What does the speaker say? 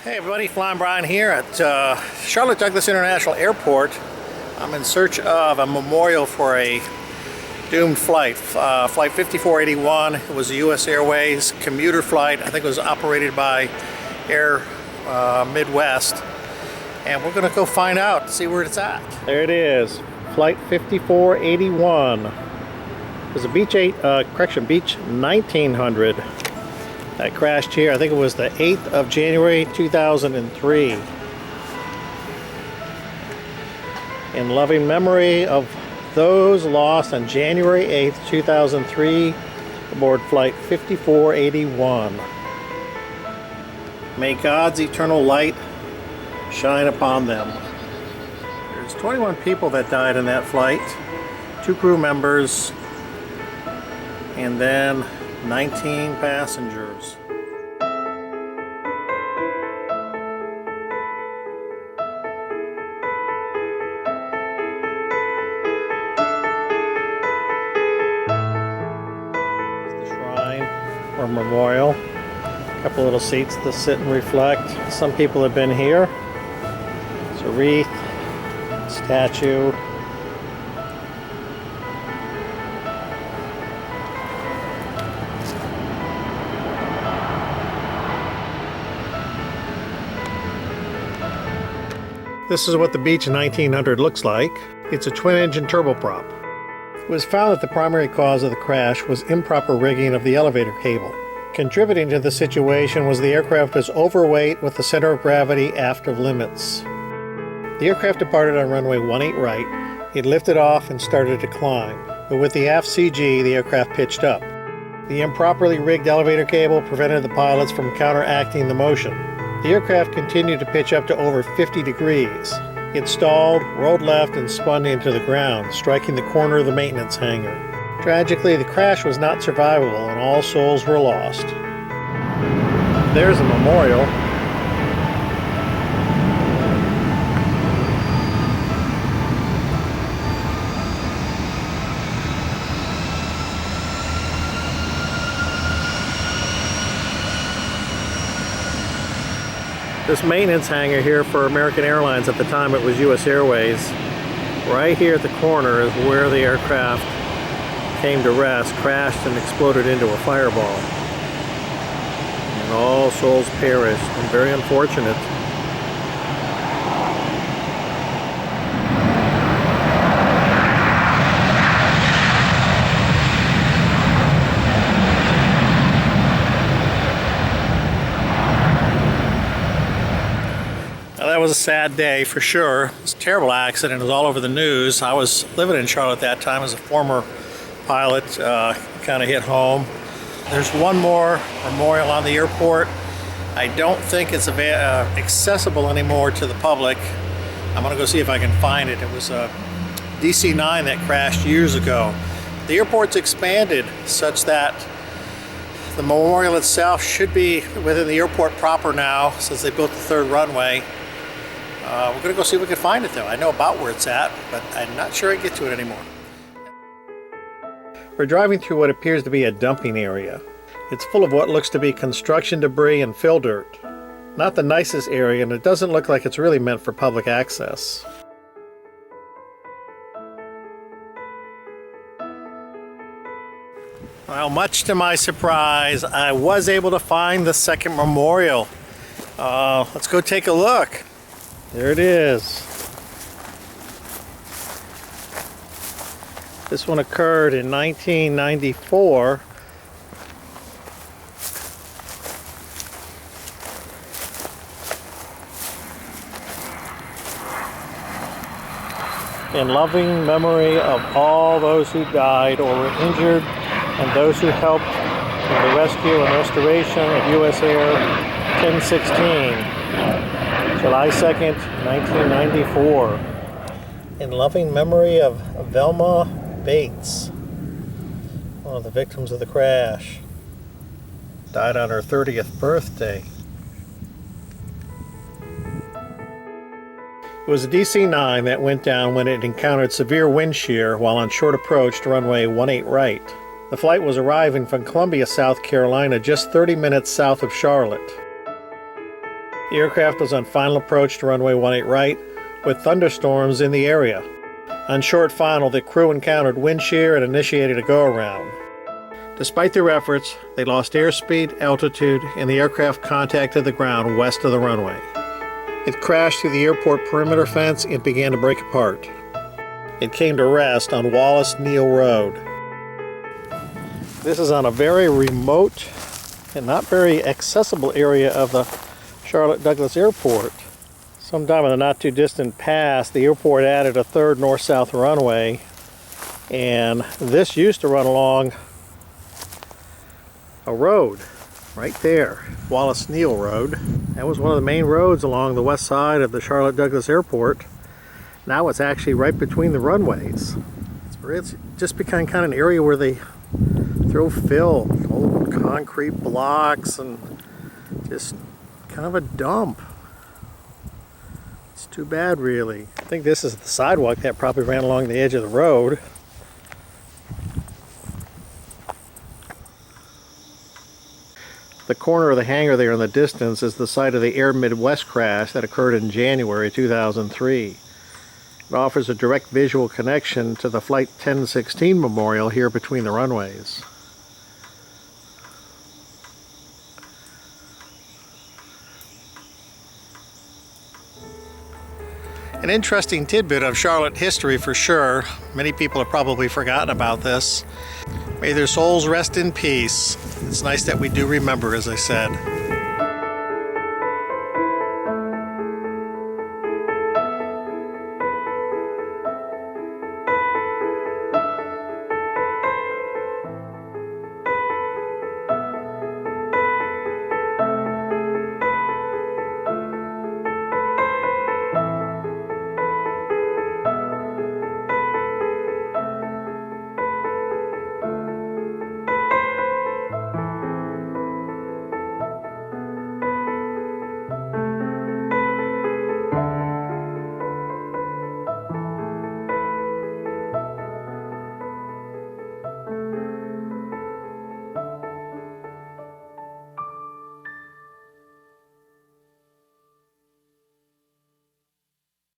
Hey everybody, Flying Brian here at Charlotte Douglas International Airport. I'm in search of a memorial for a doomed flight, Flight 5481. It was a USAirways commuter flight. I think it was operated by Air Midwest. And we're going to go find out, see where it's at. There it is, Flight 5481. It was a Beech 1900. That crashed here. I think it was the 8th of January 2003. In loving memory of those lost on January 8th, 2003 aboard Flight 5481. May God's eternal light shine upon them. There's 21 people that died in that flight, 2 crew members, and then 19 passengers. Here's the shrine or memorial. A couple little seats to sit and reflect. Some people have been here. It's a wreath, statue. This is what the Beech 1900 looks like. It's a twin-engine turboprop. It was found that the primary cause of the crash was improper rigging of the elevator cable. Contributing to the situation was the aircraft was overweight with the center of gravity aft of limits. The aircraft departed on runway 18 right. It lifted off and started to climb, but with the aft CG, the aircraft pitched up. The improperly rigged elevator cable prevented the pilots from counteracting the motion. The aircraft continued to pitch up to over 50 degrees. It stalled, rolled left, and spun into the ground, striking the corner of the maintenance hangar. Tragically, the crash was not survivable and all souls were lost. There's a memorial. This maintenance hangar here for American Airlines, at the time it was USAirways, right here at the corner is where the aircraft came to rest, crashed and exploded into a fireball. And all souls perished, and very unfortunate. That was a sad day for sure. It was a terrible accident. It was all over the news. I was living in Charlotte at that time as a former pilot. Kind of hit home. There's one more memorial on the airport. I don't think it's accessible anymore to the public. I'm going to go see if I can find it. It was a DC-9 that crashed years ago. The airport's expanded such that the memorial itself should be within the airport proper now, since they built the 3rd runway. We're going to go see if we can find it though. I know about where it's at, but I'm not sure I can get to it anymore. We're driving through what appears to be a dumping area. It's full of what looks to be construction debris and fill dirt. Not the nicest area, and it doesn't look like it's really meant for public access. Well, much to my surprise, I was able to find the 2nd memorial. Let's go take a look. There it is. This one occurred in 1994. In loving memory of all those who died or were injured, and those who helped in the rescue and restoration of US Air 1016, July 2nd, 1994. In loving memory of Velma Bates, one of the victims of the crash. Died on her 30th birthday. It was a DC-9 that went down when it encountered severe wind shear while on short approach to runway 18 right. The flight was arriving from Columbia, South Carolina, just 30 minutes south of Charlotte. The aircraft was on final approach to runway 18 right, with thunderstorms in the area. On short final, the crew encountered wind shear and initiated a go-around. Despite their efforts, they lost airspeed, altitude, and the aircraft contacted the ground west of the runway. It crashed through the airport perimeter fence and began to break apart. It came to rest on Wallace Neal Road. This is on a very remote and not very accessible area of the Charlotte Douglas Airport. Sometime in the not too distant past, the airport added a third north-south runway, and this used to run along a road right there, Wallace Neal Road. That was one of the main roads along the west side of the Charlotte Douglas Airport. Now it's actually right between the runways. It's just become kind of an area where they throw fill, old concrete blocks, and just kind of a dump. It's too bad, really. I think this is the sidewalk that probably ran along the edge of the road. The corner of the hangar there in the distance is the site of the Air Midwest crash that occurred in January 2003. It offers a direct visual connection to the Flight 1016 memorial here between the runways. An interesting tidbit of Charlotte history for sure. Many people have probably forgotten about this. May their souls rest in peace. It's nice that we do remember, as I said.